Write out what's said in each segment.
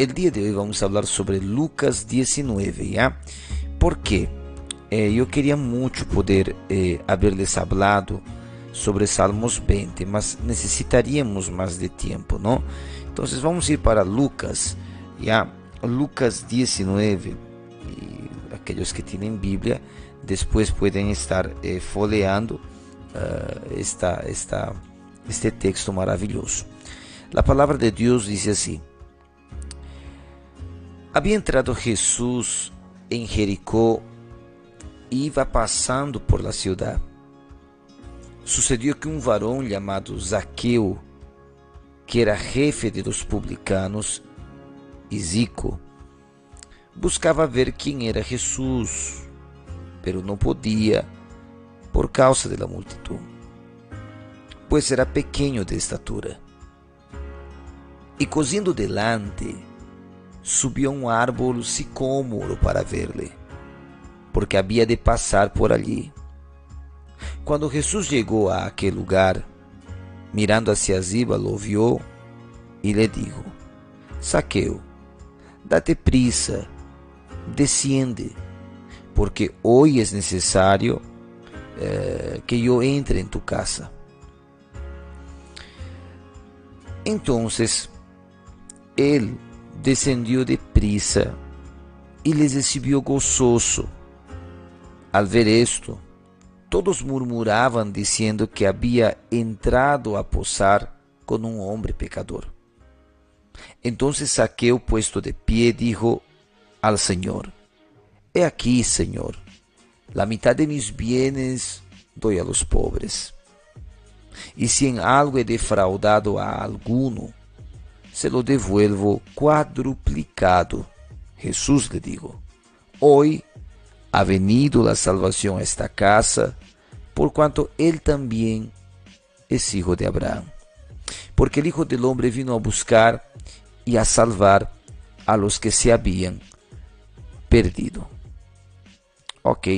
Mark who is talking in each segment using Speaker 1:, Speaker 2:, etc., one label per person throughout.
Speaker 1: el día de hoy vamos a hablar sobre Lucas 19, ¿ya? ¿Por qué? Yo quería mucho poder haberles hablado sobre Salmos 20, mas necesitaríamos más de tiempo, ¿no? Entonces vamos a ir para Lucas, ¿ya? Lucas 19, y aquellos que tienen Biblia después pueden estar folheando este texto maravilloso. La palabra de Dios dice así: había entrado Jesús en Jericó e iba pasando por la ciudad. Sucedió que un varón llamado Zaqueo, que era jefe de los publicanos y rico, buscaba ver quién era Jesús, pero no podía por causa de la multitud, pues era pequeño de estatura. Y cogiendo delante, subió a un árbol sicómoro para verle, porque había de pasar por allí. Cuando Jesús llegó a aquel lugar, mirando hacia arriba, lo vio y le dijo: Zaqueo, date prisa, desciende, porque hoy es necesario que yo entre en tu casa. Entonces él descendió deprisa y les recibió gozoso. Al ver esto, todos murmuraban diciendo que había entrado a posar con un hombre pecador. Entonces Zaqueo, puesto de pie, dijo al Señor: He aquí, Señor, la mitad de mis bienes doy a los pobres. Y si en algo he defraudado a alguno, se lo devuelvo cuadruplicado. Jesús le dijo: Hoy ha venido la salvación a esta casa, por cuanto él también es hijo de Abraham. Porque el Hijo del Hombre vino a buscar y a salvar a los que se habían perdido. Ok,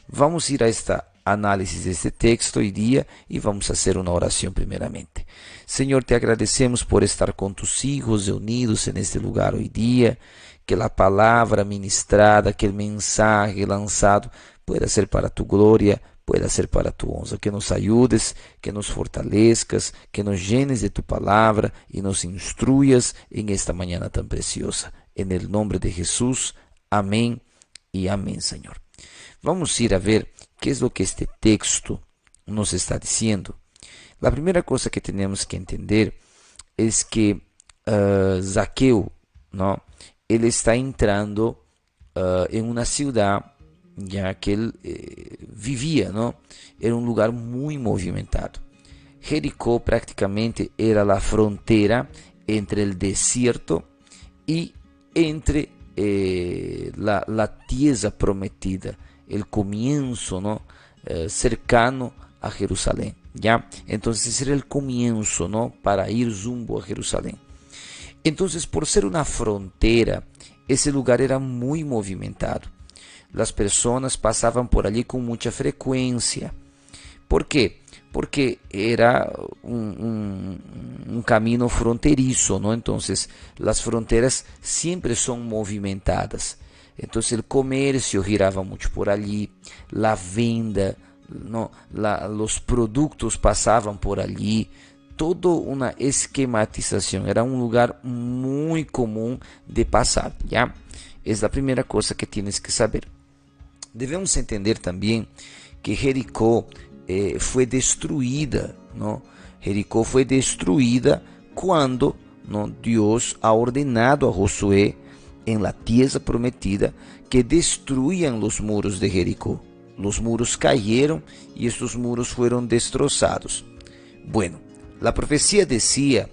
Speaker 1: vamos a ir a esta análisis de este texto hoy día y vamos a hacer una oración primeramente. Señor, te agradecemos por estar con tus hijos reunidos en este lugar hoy día, que la palabra ministrada, que el mensaje lanzado pueda ser para tu gloria, pueda ser para tu honra, que nos ayudes, que nos fortalezcas, que nos llenes de tu palabra y nos instruyas en esta mañana tan preciosa. En el nombre de Jesús, amén y amén, Señor. Vamos a ir a ver qué es lo que este texto nos está diciendo. La primera cosa que tenemos que entender es que Zaqueo, ¿no?, él está entrando en una ciudad ya que él vivía, ¿no? Era un lugar muy movimentado. Jericó prácticamente era la frontera entre el desierto y entre la tierra prometida, el comienzo, ¿no?, cercano a Jerusalén, ¿ya? Entonces ese era el comienzo, ¿no?, para ir rumbo a Jerusalén. Entonces, por ser una frontera, ese lugar era muy movimentado. Las personas pasaban por allí con mucha frecuencia. ¿Por qué? Porque era un camino fronterizo, ¿no? Entonces, las fronteras siempre son movimentadas. Entonces, el comercio giraba mucho por allí, la venda, ¿no?, los productos pasaban por allí. Toda una esquematización, era un lugar muy común de pasar, ¿ya? Es la primera cosa que tienes que saber. Debemos entender también que Jericó fue destruida, ¿no? Jericó fue destruida cuando, ¿no?, Dios ha ordenado a Josué en la tierra prometida que destruían los muros de Jericó. Los muros cayeron y estos muros fueron destrozados. Bueno, la profecía decía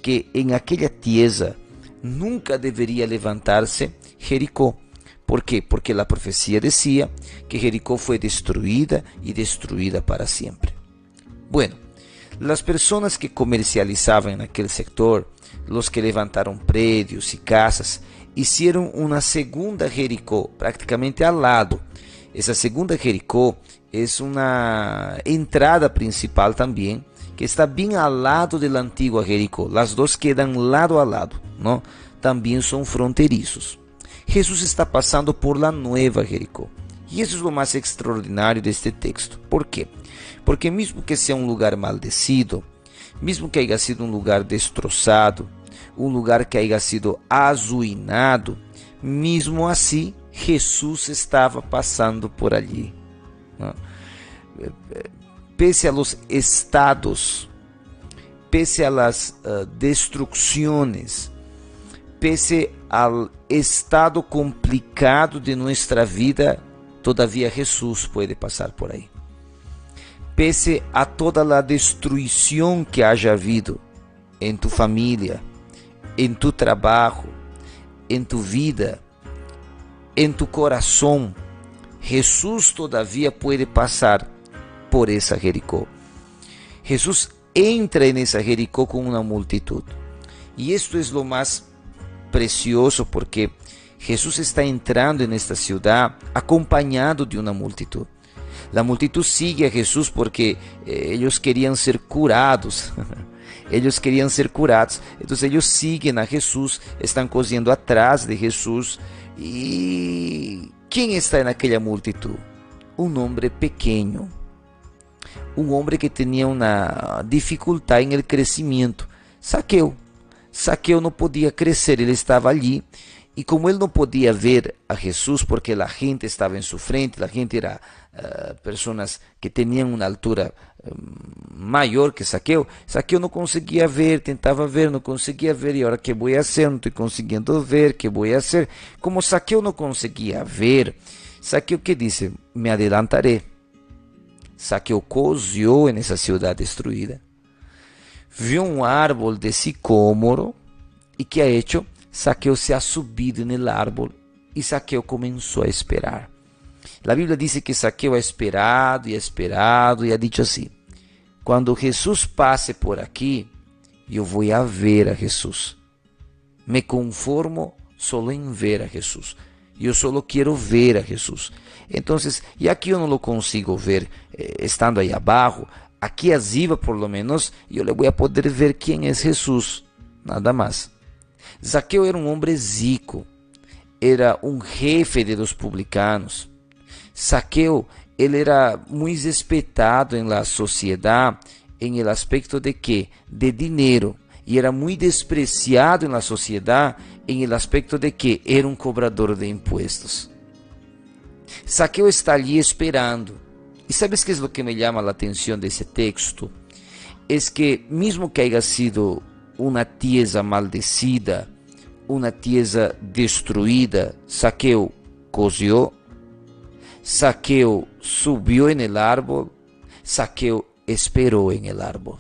Speaker 1: que en aquella tierra nunca debería levantarse Jericó. ¿Por qué? Porque la profecía decía que Jericó fue destruida y destruida para siempre. Bueno, las personas que comercializaban en aquel sector, los que levantaron predios y casas, hicieron una segunda Jericó prácticamente al lado. Esa segunda Jericó es una entrada principal también, que está bien al lado de la antigua Jericó. Las dos quedan lado a lado, ¿no? también son fronterizos. Jesús está pasando por la nueva Jericó. Y eso es lo más extraordinario de este texto. ¿Por qué? Porque mismo que sea un lugar maldecido, mismo que haya sido un lugar destrozado, un lugar que haya sido arruinado, mesmo assim, Jesus estava passando por ali. Pese a los estados, pese a las destrucciones, pese al estado complicado de nuestra vida, todavía Jesús puede pasar por ahí. Pese a toda la destruição que haya habido en tu familia, en tu trabajo, en tu vida, en tu corazón, Jesús todavía puede pasar por esa Jericó. Jesús entra en esa Jericó con una multitud. Y esto es lo más precioso porque Jesús está entrando en esta ciudad acompañado de una multitud. La multitud sigue a Jesús porque ellos querían ser curados. Ellos querían ser curados. Entonces ellos siguen a Jesús, están corriendo atrás de Jesús. ¿Y quién está en aquella multitud? Un hombre pequeño. Un hombre que tenía una dificultad en el crecimiento. Saqueo. Saqueo no podía crecer, él estaba allí. Y como él no podía ver a Jesús porque la gente estaba en su frente, la gente era personas que tenían una altura mayor que Saqueo. Saqueo no conseguía ver, tentaba ver, no conseguía ver. Y ahora, ¿qué voy a hacer? No estoy consiguiendo ver, ¿qué voy a hacer? Como Saqueo no conseguía ver, Saqueo, ¿qué dice? Me adelantaré. Saqueo cosió en esa ciudad destruida. Vio un árbol de sicómoro. ¿Y qué ha hecho? Saqueo se ha subido en el árbol y Saqueo comenzó a esperar. La Biblia dice que Saqueo ha esperado y ha dicho así: cuando Jesús pase por aquí, yo voy a ver a Jesús. Me conformo solo en ver a Jesús. Yo solo quiero ver a Jesús. Entonces, ya que yo no lo consigo ver estando ahí abajo, aquí arriba por lo menos yo le voy a poder ver quién es Jesús. Nada más. Zaqueu era um homem rico, era um jefe de los publicanos. Zaqueu, ele era muito respeitado en la sociedad en el aspecto de que? De dinero. E era muito despreciado en la sociedad en el aspecto de que? Era um cobrador de impuestos. Zaqueu está ali esperando. E sabes que é o que me llama a atenção desse texto? É que mesmo que haya sido uma tierra maldecida, uma tierra destruída, Zaqueu cosió, Zaqueu subiu en el árbol, Zaqueu esperou en el árbol.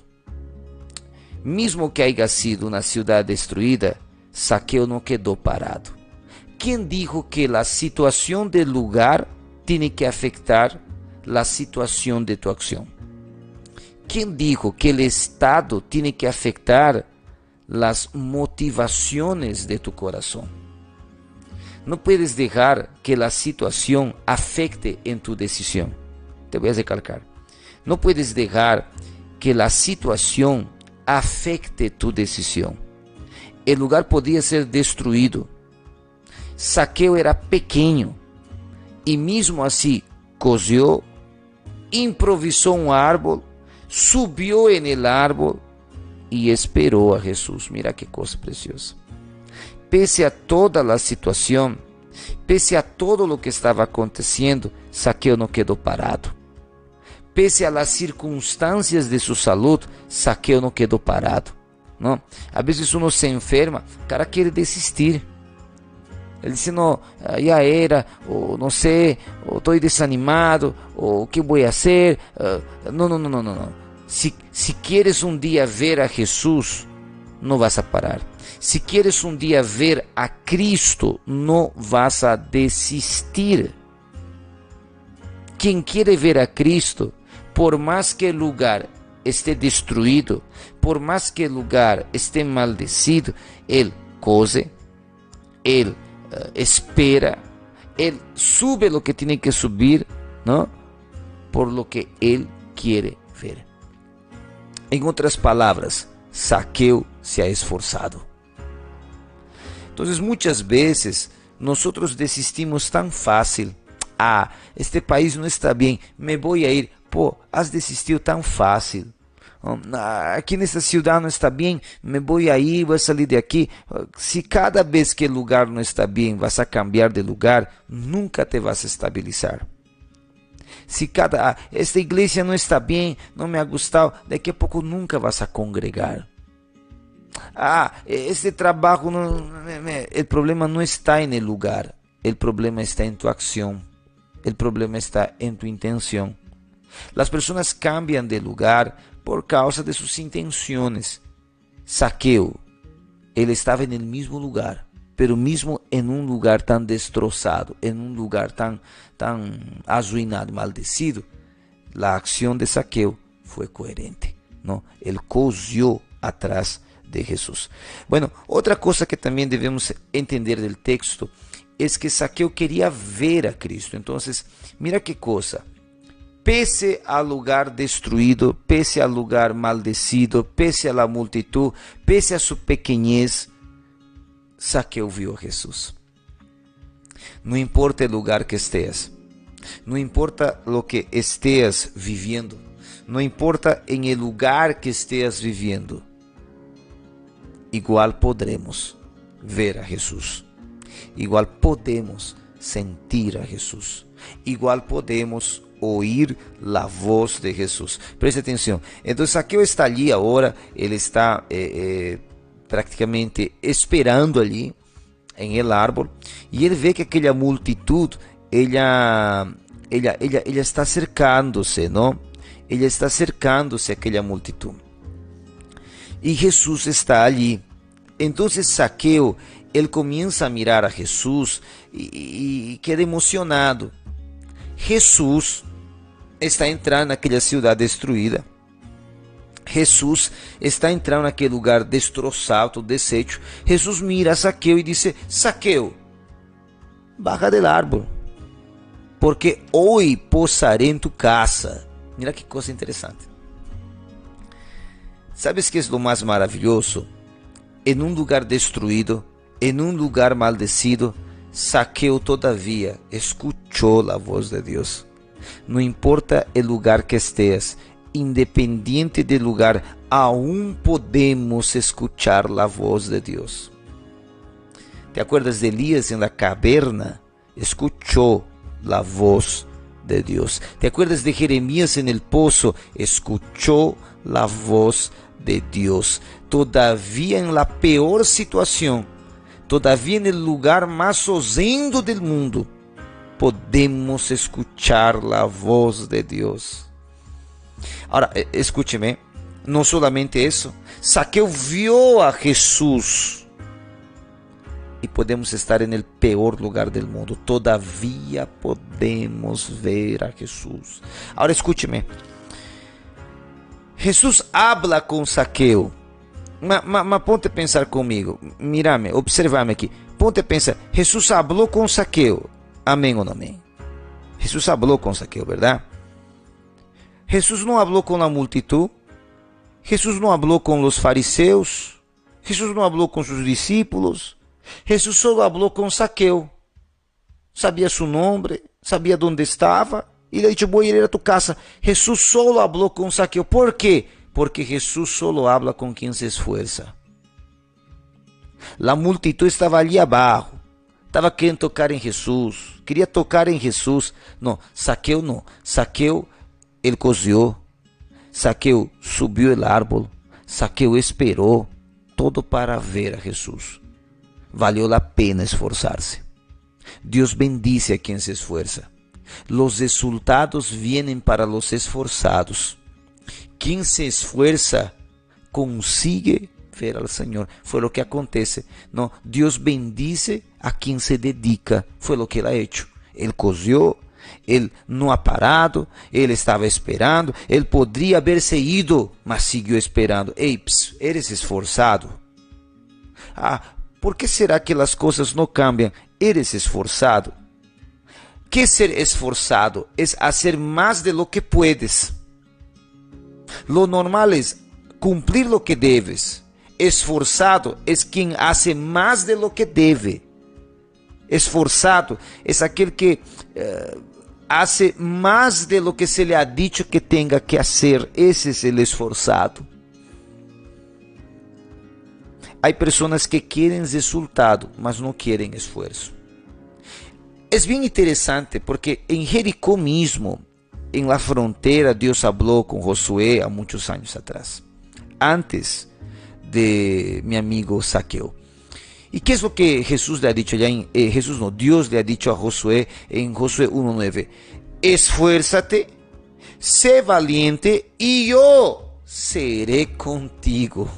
Speaker 1: Mesmo que haya sido uma ciudad destruída, Zaqueu não quedou parado. Quem dijo que a situação del lugar tem que afectar a situação de tu acção? Quem dijo que o estado tem que afectar las motivaciones de tu corazón? No puedes dejar que la situación afecte en tu decisión. Te voy a recalcar. No puedes dejar que la situación afecte tu decisión. El lugar podía ser destruido. Zaqueu era pequeño y mismo así cosió, improvisó un árbol, subió en el árbol y esperó a Jesús. Mira qué cosa preciosa. Pese a toda la situación, pese a todo lo que estaba aconteciendo, Zaqueu no quedó parado. Pese a las circunstancias de su salud, Zaqueu no quedó parado. ¿No? A veces uno se enferma, o cara quiere desistir. Ele disse, não, já era, ou não sei, ou estou desanimado, ou o que vou fazer? Não. Si quieres un día ver a Jesús, no vas a parar. Si quieres un día ver a Cristo, no vas a desistir. Quien quiere ver a Cristo, por más que el lugar esté destruido, por más que el lugar esté maldecido, él cose, él espera, él sube lo que tiene que subir, ¿no? Por lo que él quiere ver. Em outras palavras, Zaqueu se ha esforçado. Então, muitas vezes, nós desistimos tão fácil. Ah, este país não está bem, me vou a ir. Pô, has desistido tão fácil. Aqui nessa cidade não está bem, me vou a ir, vou sair de aqui. Se cada vez que o lugar não está bem, vas a cambiar de lugar, nunca te vas a estabilizar. Se esta igreja não está bem, não me ha gostado, daqui a pouco nunca vas a congregar. Este trabalho, o problema não está no lugar, o problema está em tu acção, o problema está em tu intenção. As pessoas cambiam de lugar por causa de suas intenções. Zaqueu, ele estava no mesmo lugar, pero mesmo em lugar tão destroçado, em lugar tão arruinado, maldecido, a ação de Zaqueu foi coerente, não? Ele cogió atrás de Jesus. Bueno, outra coisa que também devemos entender do texto é que Zaqueu queria ver a Cristo. Então, mira que coisa. Pese ao lugar destruído, pese ao lugar maldecido, pese à multitud, pese a sua pequenez, Zaqueu viu Jesus. Não importa o lugar que estés, não importa o que estés vivendo, não importa em el lugar que estés vivendo, igual podremos ver a Jesus, igual podemos sentir a Jesus, igual podemos oír a voz de Jesus. Preste atenção. Então, Zaqueu está ali agora, ele está praticamente esperando ali em el árbol, e ele vê que aquela multitud, ela está cercando-se, não? Ele está cercando-se aquela multitud. E Jesus está ali. Então, Zaqueu, ele começa a mirar a Jesus e queda emocionado. Jesus está entrando naquela cidade destruída. Jesus está entrando naquele lugar destroçado, deshecho. Jesus mira a Zaqueu e diz: Zaqueu, baja del árbol, porque hoje posaré em tu casa. Mira que coisa interessante. ¿Sabes que é o mais maravilhoso? Em lugar destruído, em lugar maldecido, Zaqueu todavia escuchou a voz de Deus. Não importa o lugar que estés, independiente do lugar, aún podemos escuchar a voz de Deus. ¿Te acuerdas de Elías en la caverna? Escuchó la voz de Dios. ¿Te acuerdas de Jeremías en el pozo? Escuchó la voz de Dios. Todavía en la peor situación, todavía en el lugar más horrendo del mundo, podemos escuchar la voz de Dios. Ahora, escúcheme, no solamente eso, Zaqueu vio a Jesús y podemos estar en el peor lugar del mundo, todavía podemos ver a Jesús. Ahora escúcheme, Jesús habla con Zaqueu, mas ponte a pensar comigo, mírame, observame aqui, ponte a pensar, Jesús habló con Zaqueu, amém ou não amém? Jesús habló con Zaqueu, ¿verdad? Jesús não habló com a multitud, Jesús não habló com os fariseus, Jesús não habló com seus discípulos, Jesús solo habló con Zaqueu, sabia su nome, sabia onde estava, e le dijo, voy a ir a tu casa. Jesús solo habló con Zaqueu, ¿por quê? Porque Jesús solo habla com quem se esfuerza. La multitud estava ali abaixo, estava querendo tocar em Jesus, queria tocar em Jesus. Não, Zaqueu não. Zaqueu, ele cozinhou. Zaqueu subiu o árbol. Zaqueu esperou, todo para ver a Jesus. Valeu a pena esforçar-se. Deus bendice a quem se esfuerza. Los resultados vienen para los esforzados. Quien se esfuerza consigue ver al Señor. Fue lo que acontece. No, Dios bendice a quien se dedica. Fue lo que Él ha hecho. Él cosió, Él no ha parado, Él estaba esperando. Él podría haberse ido, mas siguió esperando. Ei, eres esforzado. ¿Por qué será que las cosas no cambian? Eres esforzado. ¿Qué ser esforzado? Es hacer más de lo que puedes. Lo normal es cumplir lo que debes, Esforzado es quien hace más de lo que debe. Esforzado es aquel que hace más de lo que se le ha dicho que tenga que hacer. Ese es el esforzado. Hay personas que quieren resultado, mas no quieren esfuerzo. Es bien interesante porque en Jericó mismo, en la frontera, Dios habló con Josué a muchos años atrás, antes de mi amigo Zaqueo. ¿Y qué es lo que Jesús le ha dicho allá Dios le ha dicho a Josué en Josué 1:9? Esfuérzate, sé valiente y yo seré contigo.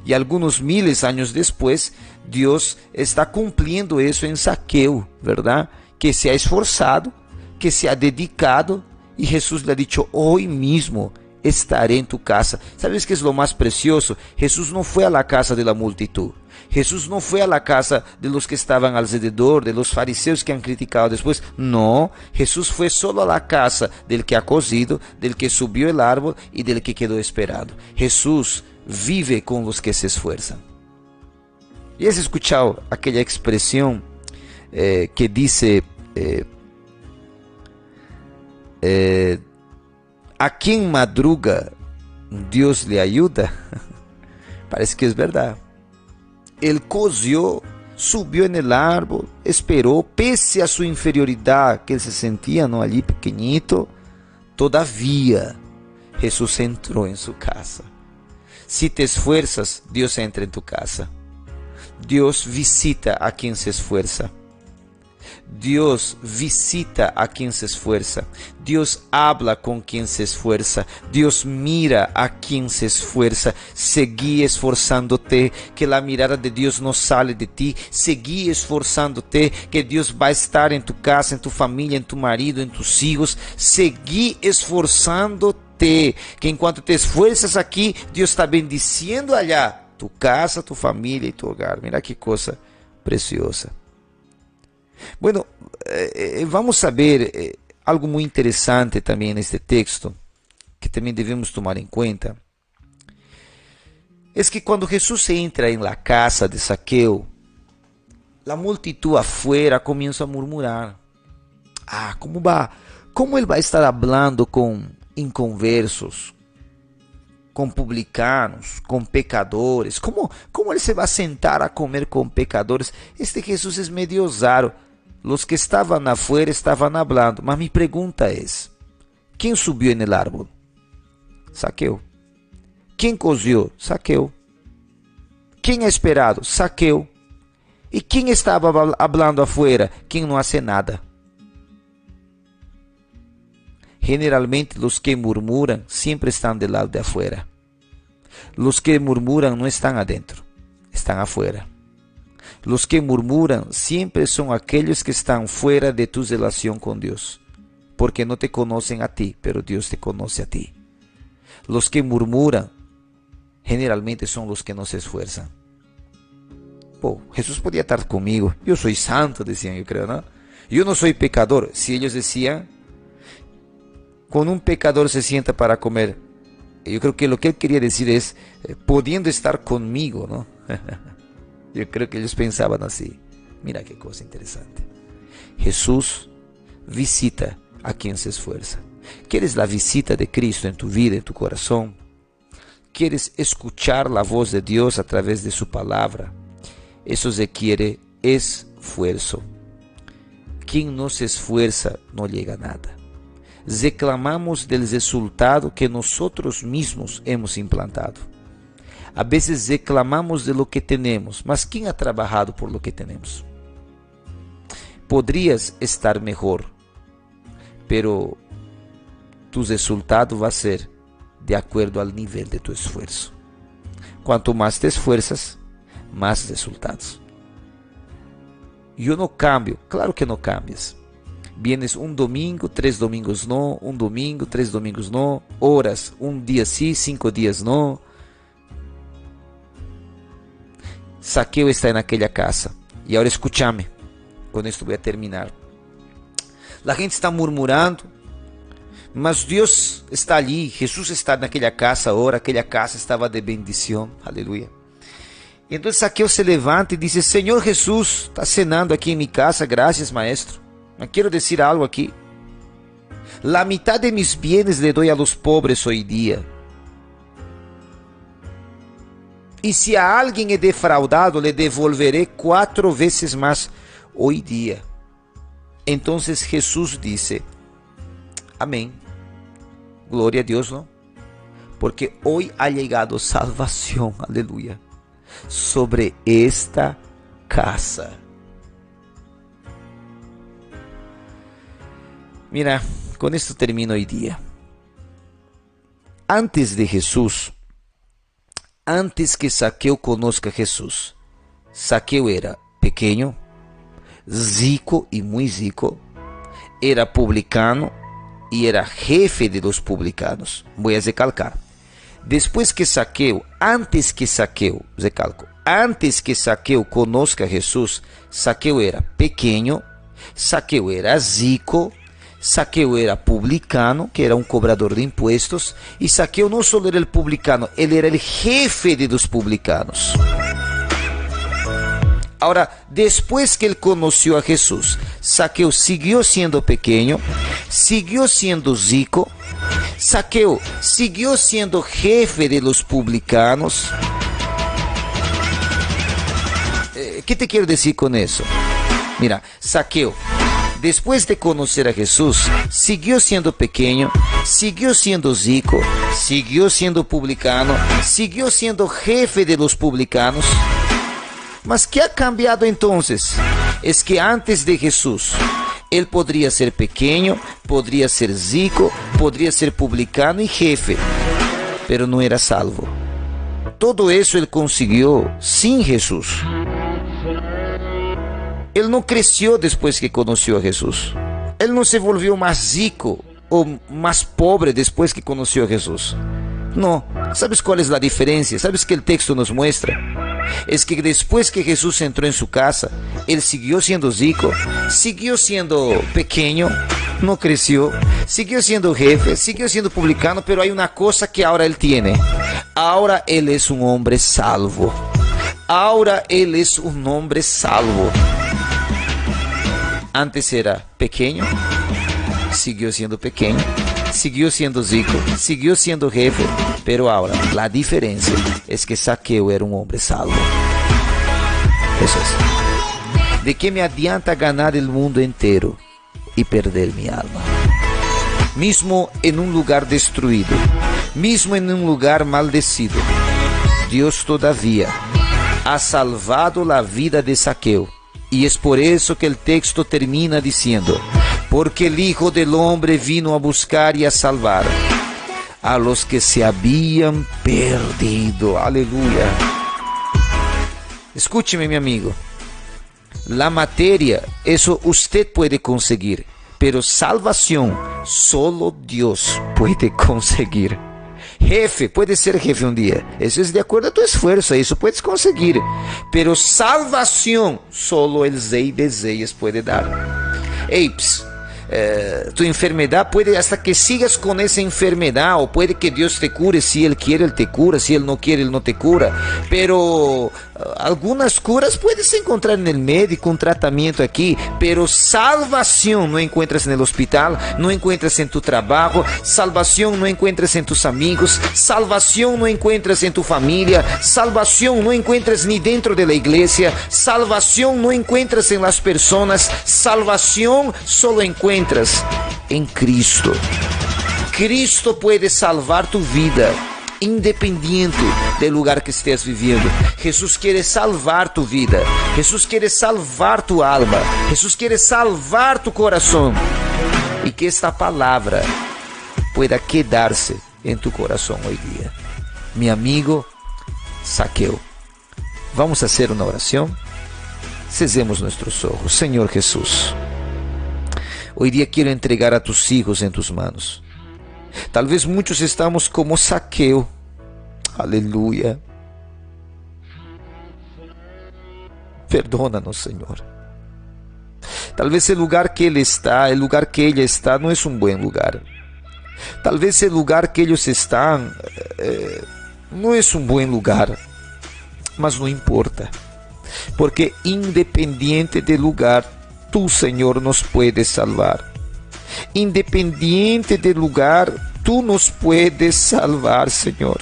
Speaker 1: Y algunos miles de años después, Dios está cumpliendo eso en Zaqueo, ¿verdad? Que se ha esforzado, que se ha dedicado, y Jesús le ha dicho, hoy mismo estaré en tu casa. ¿Sabes qué es lo más precioso? Jesús no fue a la casa de la multitud. Jesús no fue a la casa de los que estaban alrededor, de los fariseos que han criticado después. No, Jesús fue solo a la casa del que ha cozido, del que subió el árbol y del que quedó esperado. Jesús vive con los que se esfuerzan. ¿Y has escuchado aquella expresión que dice, a quien madruga, Dios le ayuda? Parece que es verdad. Él cozió, subió en el árbol, esperó, pese a su inferioridad, que él se sentía, ¿no?, allí pequeñito, todavía Jesús entró en su casa. Si te esfuerzas, Dios entra en tu casa. Dios visita a quien se esfuerza. Dios visita a quien se esfuerza. Dios habla con quien se esfuerza. Dios mira a quien se esfuerza. Seguí esforzándote, que la mirada de Dios no sale de ti. Seguí esforzándote, que Dios va a estar en tu casa, en tu familia, en tu marido, en tus hijos. Seguí esforzándote, que enquanto te esfuerzas aquí, Dios está bendiciendo allá tu casa, tu familia y tu hogar. Mira qué cosa preciosa. Bueno, vamos a ver algo muy interesante también en este texto, que también debemos tomar en cuenta. Es que cuando Jesús entra en la casa de Zaqueo, la multitud afuera comienza a murmurar. ¿Cómo él va a estar hablando con inconversos, com publicanos, com pecadores? Como ele se vai sentar a comer com pecadores? Este Jesus é medio raro. Los que estavam afuera estavam hablando. Mas mi pregunta é: quem subiu en el árbol? Zaqueo. Quem cozió? Zaqueo. Quem é esperado? Zaqueo. E quem estava hablando afuera? Quem não hace nada. Generalmente los que murmuran siempre están del lado de afuera. Los que murmuran no están adentro, están afuera. Los que murmuran siempre son aquellos que están fuera de tu relación con Dios, porque no te conocen a ti, pero Dios te conoce a ti. Los que murmuran generalmente son los que no se esfuerzan. Jesús podía estar conmigo. Yo soy santo, decían, yo creo, ¿no? Yo no soy pecador. Si ellos decían, cuando un pecador se sienta para comer, yo creo que lo que él quería decir es, pudiendo estar conmigo, ¿no? Yo creo que ellos pensaban así. Mira qué cosa interesante. Jesús visita a quien se esfuerza. ¿Quieres la visita de Cristo en tu vida, en tu corazón? ¿Quieres escuchar la voz de Dios a través de su palabra? Eso requiere esfuerzo. Quien no se esfuerza no llega a nada. Reclamamos del resultado que nosotros mismos hemos implantado. A veces reclamamos de lo que tenemos, mas ¿quién ha trabajado por lo que tenemos? Podrías estar mejor, pero tu resultado va a ser de acuerdo al nivel de tu esfuerzo. Cuanto más te esfuerzas, más resultados. Yo no cambio, claro que no cambias. Vienes un domingo, 3 domingos no, un domingo, 3 domingos no, horas, un día sí, 5 días no. Zaqueo está en aquella casa. Y ahora escúchame, con esto voy a terminar. La gente está murmurando. Mas Deus está ali, Jesus está naquela casa agora, aquela casa estava de bendição, aleluia. Então Zaqueu se levanta e diz: Senhor Jesus, está cenando aqui em minha casa, graças maestro, mas quero dizer algo aqui. La mitad de mis bienes le doy a los pobres hoy día. Y si a alguien he defraudado, le devolveré 4 veces más hoy día. Entonces Jesús dice: amén. Gloria a Dios, ¿no? Porque hoy ha llegado salvación, aleluya, sobre esta casa. Mira, con esto termino hoy día. Antes de Jesús, antes que Zaqueu conozca a Jesús, Zaqueu era pequeño, rico y muy rico, era publicano y era jefe de los publicanos. Voy a recalcar. Después que Zaqueu, antes que Zaqueu, recalco, antes que Zaqueu conozca a Jesús, Zaqueu era pequeño, Zaqueu era rico, Zaqueu era publicano, que era un cobrador de impuestos, y Zaqueu no solo era el publicano, él era el jefe de los publicanos. Ahora, después que él conoció a Jesús, Zaqueu siguió siendo pequeño, siguió siendo rico, Zaqueu siguió siendo jefe de los publicanos. ¿Qué te quiero decir con eso? Mira, Zaqueu, después de conocer a Jesús, siguió siendo pequeño, siguió siendo rico, siguió siendo publicano, siguió siendo jefe de los publicanos. Mas ¿qué ha cambiado entonces? Es que antes de Jesús, él podría ser pequeño, podría ser rico, podría ser publicano y jefe, pero no era salvo. Todo eso él consiguió sin Jesús. Él no creció después que conoció a Jesús. Él no se volvió más rico o más pobre después que conoció a Jesús. No. ¿Sabes cuál es la diferencia? ¿Sabes qué el texto nos muestra? Es que después que Jesús entró en su casa, él siguió siendo rico, siguió siendo pequeño, no creció, siguió siendo jefe, siguió siendo publicano, pero hay una cosa que ahora él tiene. Ahora él es un hombre salvo. Ahora él es un hombre salvo. Antes era pequeño, siguió siendo pequeño, siguió siendo rico, siguió siendo jefe, pero ahora la diferencia es que Zaqueu era un hombre salvo. Eso es. ¿De qué me adianta ganar el mundo entero y perder mi alma? Mismo en un lugar destruido, mismo en un lugar maldecido, Dios todavía ha salvado la vida de Zaqueu. Y es por eso que el texto termina diciendo: porque el Hijo del Hombre vino a buscar y a salvar a los que se habían perdido. Aleluya. Escúcheme, mi amigo. La materia, eso usted puede conseguir, pero salvación solo Dios puede conseguir. Jefe, puede ser jefe un día, eso es de acuerdo a tu esfuerzo, eso puedes conseguir, pero salvación solo el Rey de Reyes puede dar. Tu enfermedad puede hasta que sigas con esa enfermedad, o puede que Dios te cure. Si Él quiere, Él te cura. Si Él no quiere, Él no te cura. Pero algunas curas puedes encontrar en el médico, un tratamiento aquí, pero salvación no encuentras en el hospital, no encuentras en tu trabajo, salvación no encuentras en tus amigos, salvación no encuentras en tu familia, salvación no encuentras ni dentro de la iglesia, salvación no encuentras en las personas, salvación solo encuentras en Cristo. Cristo puede salvar tu vida, independiente del lugar que estés viviendo. Jesús quiere salvar tu vida. Jesús quiere salvar tu alma. Jesús quiere salvar tu corazón. Y que esta palabra pueda quedarse en tu corazón hoy día. Mi amigo Zaqueu, vamos a hacer una oración. Cerremos nuestros ojos. Señor Jesús, hoy día quiero entregar a tus hijos en tus manos. Tal vez muchos estamos como Zaqueu. Aleluya. Perdónanos, Señor. Tal vez el lugar que él está, el lugar que ella está, no es un buen lugar. Tal vez el lugar que ellos están no es un buen lugar, mas no importa, porque independiente del lugar, tú, Señor, nos puedes salvar. Independiente del lugar, tú nos puedes salvar, Señor.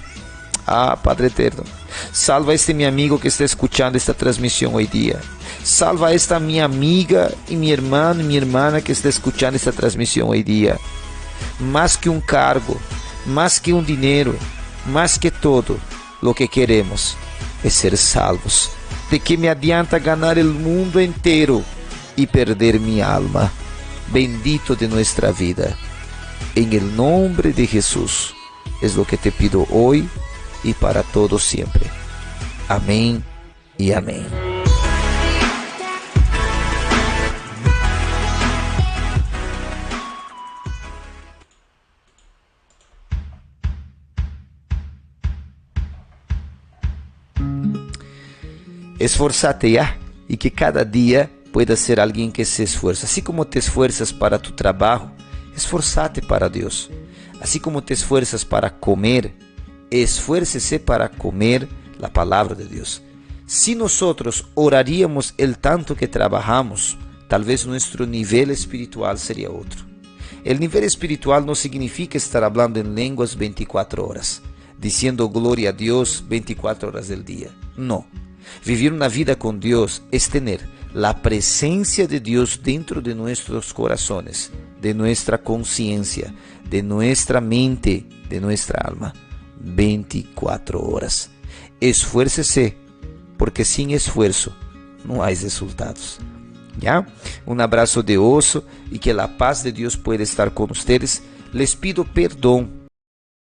Speaker 1: Ah, Padre eterno, salva a este mi amigo que está escuchando esta transmisión hoy día. Salva a esta mi amiga y mi hermano y mi hermana que está escuchando esta transmisión hoy día. Más que un cargo, más que un dinero, más que todo, lo que queremos es ser salvos. ¿De qué me adianta ganar el mundo entero y perder mi alma? Bendito de nuestra vida. En el nombre de Jesús es lo que te pido hoy y para todo siempre. Amén y amén. Esforzate ya y que cada día puedas ser alguien que se esfuerza. Así como te esfuerzas para tu trabajo, esforzate para Dios. Así como te esfuerzas para comer, esfuércese para comer la palabra de Dios. Si nosotros oraríamos el tanto que trabajamos, tal vez nuestro nivel espiritual sería otro. El nivel espiritual no significa estar hablando en lenguas 24 horas, diciendo gloria a Dios 24 horas del día. No. Vivir una vida con Dios es tener la presencia de Dios dentro de nuestros corazones, de nuestra conciencia, de nuestra mente, de nuestra alma, 24 horas. Esfuércese, porque sin esfuerzo no hay resultados. ¿Ya? Un abrazo de oso y que la paz de Dios pueda estar con ustedes. Les pido perdón